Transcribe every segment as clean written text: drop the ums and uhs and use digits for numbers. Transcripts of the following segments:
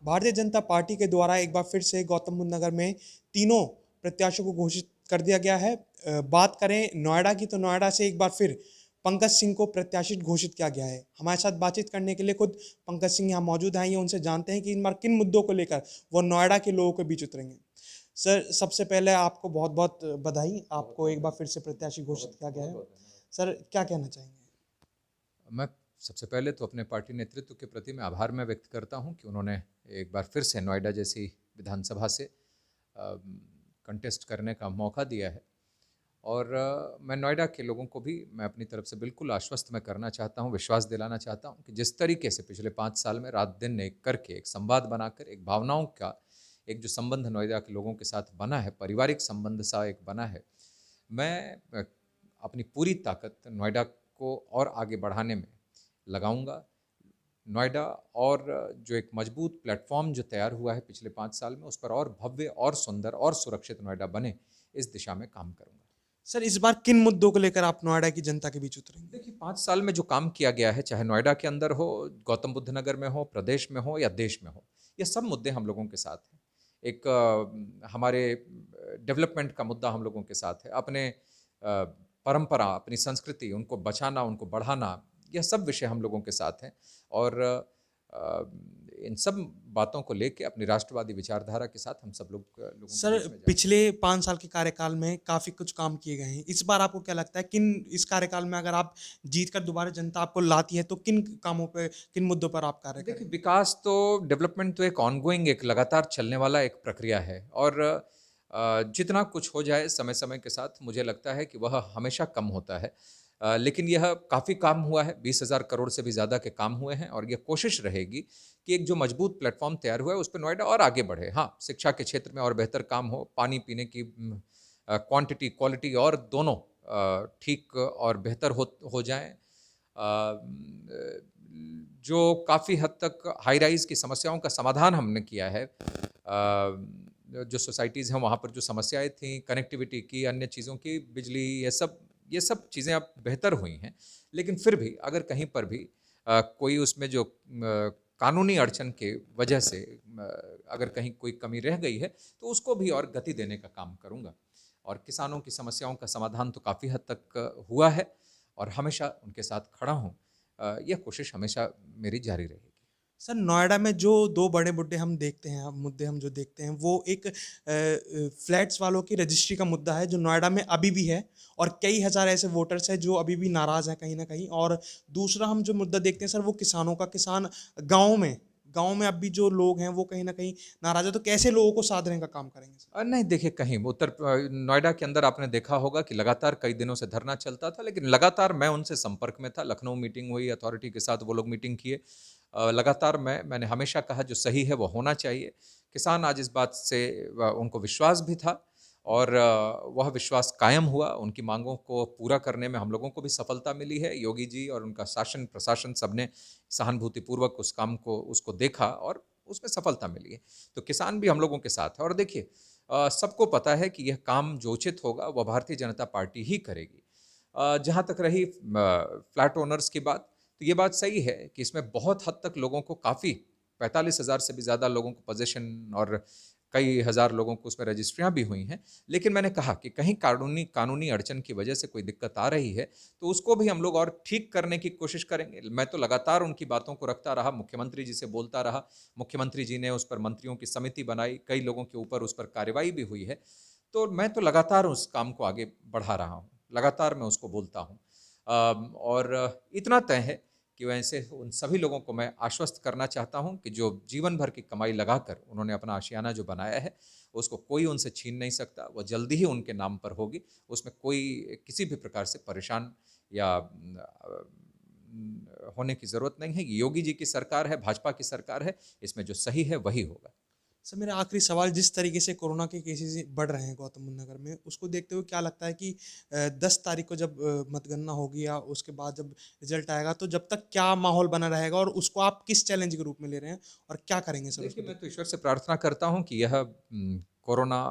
Bharatiya Janata party के द्वारा एक बार फिर से गौतम बुद्ध नगर में तीनों प्रत्याशियों को घोषित कर दिया गया है। बात करें नोएडा की तो नोएडा से एक बार फिर पंकज सिंह को प्रत्याशित घोषित किया गया है। हमारे साथ बातचीत करने के लिए खुद पंकज सिंह यहाँ मौजूद हैं। ये उनसे जानते हैं कि इन बार किन मुद्दों को लेकर वो नोएडा के लोगों के बीच उतरेंगे। सर, सबसे पहले आपको बहुत बहुत बधाई, आपको एक बार फिर से प्रत्याशी घोषित किया गया है। सर, क्या कहना चाहेंगे? मैं सबसे पहले तो अपने पार्टी नेतृत्व के प्रति मैं आभार मैं व्यक्त करता हूं कि उन्होंने एक बार फिर से नोएडा जैसी विधानसभा से कंटेस्ट करने का मौका दिया है। और मैं नोएडा के लोगों को भी मैं अपनी तरफ से बिल्कुल आश्वस्त मैं करना चाहता हूं, विश्वास दिलाना चाहता हूं कि जिस तरीके से पिछले 5 साल में रात दिन एक करके एक संवाद बनाकर एक भावनाओं का एक जो संबंध नोएडा के लोगों के साथ बना है, पारिवारिक संबंध सा एक बना है, मैं अपनी पूरी ताकत नोएडा को और आगे बढ़ाने में लगाऊंगा। नोएडा और जो एक मजबूत प्लेटफॉर्म जो तैयार हुआ है पिछले 5 साल में, उस पर और भव्य और सुंदर और सुरक्षित नोएडा बने, इस दिशा में काम करूंगा। सर, इस बार किन मुद्दों को लेकर आप नोएडा की जनता के बीच उतरेंगे? देखिए, 5 साल में जो काम किया गया है, चाहे नोएडा के अंदर हो, गौतम बुद्ध नगर में हो, प्रदेश में हो या देश में हो, ये सब मुद्दे हम लोगों के साथ हैं। एक हमारे डेवलपमेंट का मुद्दा हम लोगों के साथ है। अपने परंपरा, अपनी संस्कृति, उनको बचाना, उनको बढ़ाना, यह सब विषय हम लोगों के साथ हैं। और इन सब बातों को लेके अपनी राष्ट्रवादी विचारधारा के साथ हम सब लोगों के सर, बीच में जाएंगे। पिछले 5 साल के कार्यकाल में काफ़ी कुछ काम किए गए हैं। इस बार आपको क्या लगता है किन इस कार्यकाल में अगर आप जीत कर दोबारा जनता आपको लाती है तो किन कामों पे, किन मुद्दों पर आप कार्य देखिए, करेंगे? विकास तो डेवलपमेंट तो एक ऑनगोइंग, एक लगातार चलने वाला एक प्रक्रिया है। और जितना कुछ हो जाए समय समय के साथ, मुझे लगता है कि वह हमेशा कम होता है। लेकिन यह काफ़ी काम हुआ है, 20,000 करोड़ से भी ज़्यादा के काम हुए हैं। और यह कोशिश रहेगी कि एक जो मजबूत प्लेटफॉर्म तैयार हुआ है उस पर नोएडा और आगे बढ़े। हाँ, शिक्षा के क्षेत्र में और बेहतर काम हो, पानी पीने की क्वांटिटी क्वालिटी और दोनों ठीक और बेहतर हो जाएं। जो काफ़ी हद तक हाई राइज़ की समस्याओं का समाधान हमने किया है। जो सोसाइटीज़ हैं वहाँ पर जो समस्याएं थीं कनेक्टिविटी की, अन्य चीज़ों की, बिजली, ये सब चीज़ें अब बेहतर हुई हैं। लेकिन फिर भी अगर कहीं पर भी कोई उसमें जो कानूनी अड़चन के वजह से अगर कहीं कोई कमी रह गई है तो उसको भी और गति देने का काम करूँगा। और किसानों की समस्याओं का समाधान तो काफ़ी हद तक हुआ है और हमेशा उनके साथ खड़ा हूँ। यह कोशिश हमेशा मेरी जारी रहेगी। सर, नोएडा में जो 2 बड़े मुद्दे हम देखते हैं, मुद्दे हम जो देखते हैं वो एक फ्लैट्स वालों की रजिस्ट्री का मुद्दा है जो नोएडा में अभी भी है और कई हज़ार ऐसे वोटर्स हैं जो अभी भी नाराज़ हैं कहीं न कहीं। और दूसरा हम जो मुद्दा देखते हैं सर वो किसानों का, किसान गाँव में अब भी जो लोग हैं वो कहीं न कहीं नाराज़ हैं, तो कैसे लोगों को साधने का काम करेंगे सर? नहीं, देखिए, कहीं नोएडा के अंदर आपने देखा होगा कि लगातार कई दिनों से धरना चलता था, लेकिन लगातार मैं उनसे संपर्क में था। लखनऊ मीटिंग हुई, अथॉरिटी के साथ वो लोग मीटिंग किए। लगातार मैंने हमेशा कहा जो सही है वो होना चाहिए। किसान आज इस बात से उनको विश्वास भी था और वह विश्वास कायम हुआ। उनकी मांगों को पूरा करने में हम लोगों को भी सफलता मिली है। योगी जी और उनका शासन प्रशासन सबने सहानुभूतिपूर्वक उस काम को उसको देखा और उसमें सफलता मिली है। तो किसान भी हम लोगों के साथ है। और देखिए, सबको पता है कि यह काम जो उचित होगा वह भारतीय जनता पार्टी ही करेगी। जहाँ तक रही फ्लैट ओनर्स की बात, तो ये बात सही है कि इसमें बहुत हद तक लोगों को काफ़ी 45,000 से भी ज़्यादा लोगों को पोजीशन और कई हज़ार लोगों को उसमें रजिस्ट्रियाँ भी हुई हैं। लेकिन मैंने कहा कि कहीं कानूनी अड़चन की वजह से कोई दिक्कत आ रही है तो उसको भी हम लोग और ठीक करने की कोशिश करेंगे। मैं तो लगातार उनकी बातों को रखता रहा, मुख्यमंत्री जी से बोलता रहा। मुख्यमंत्री जी ने उस पर मंत्रियों की समिति बनाई, कई लोगों के ऊपर उस पर कार्रवाई भी हुई है। तो मैं तो लगातार उस काम को आगे बढ़ा रहा हूँ, लगातार मैं उसको बोलता हूँ। और इतना तय है कि वैसे उन सभी लोगों को मैं आश्वस्त करना चाहता हूँ कि जो जीवन भर की कमाई लगाकर उन्होंने अपना आशियाना जो बनाया है उसको कोई उनसे छीन नहीं सकता। वो जल्दी ही उनके नाम पर होगी। उसमें कोई किसी भी प्रकार से परेशान या होने की ज़रूरत नहीं है। ये योगी जी की सरकार है, भाजपा की सरकार है। इसमें जो सही है वही होगा। सर, मेरा आखिरी सवाल, जिस तरीके से कोरोना के केसेज़ बढ़ रहे हैं गौतम बुद्ध नगर में, उसको देखते हुए क्या लगता है कि 10 तारीख को जब मतगणना होगी या उसके बाद जब रिज़ल्ट आएगा, तो जब तक क्या माहौल बना रहेगा और उसको आप किस चैलेंज के रूप में ले रहे हैं और क्या करेंगे सर उसको देखिए, मैं तो देखते हुए? ईश्वर से प्रार्थना करता हूँ कि यह कोरोना,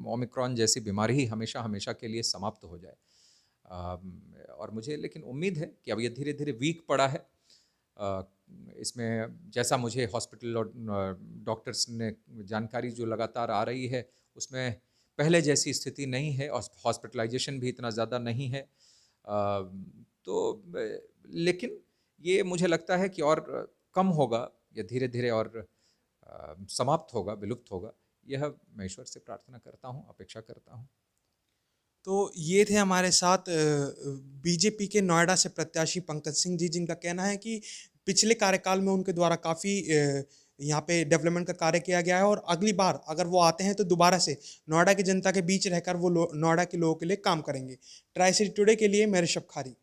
ओमिक्रॉन जैसी बीमारी ही हमेशा हमेशा के लिए समाप्त हो जाए। और मुझे लेकिन उम्मीद है कि अब ये धीरे धीरे वीक पड़ा है। इसमें जैसा मुझे हॉस्पिटल और डॉक्टर्स ने जानकारी जो लगातार आ रही है, उसमें पहले जैसी स्थिति नहीं है और हॉस्पिटलाइजेशन भी इतना ज़्यादा नहीं है। लेकिन ये मुझे लगता है कि और कम होगा या धीरे-धीरे और समाप्त होगा, विलुप्त होगा। यह मैं ईश्वर से प्रार्थना करता हूँ, अपेक्षा करता हूँ। तो ये थे हमारे साथ बीजेपी के नोएडा से प्रत्याशी पंकज सिंह जी, जिनका कहना है कि पिछले कार्यकाल में उनके द्वारा काफ़ी यहाँ पे डेवलपमेंट का कार्य किया गया है और अगली बार अगर वो आते हैं तो दोबारा से नोएडा की जनता के बीच रहकर वो नोएडा के लोगों के लिए काम करेंगे। ट्राई सिटी टुडे के लिए मैं ऋषभ खारी।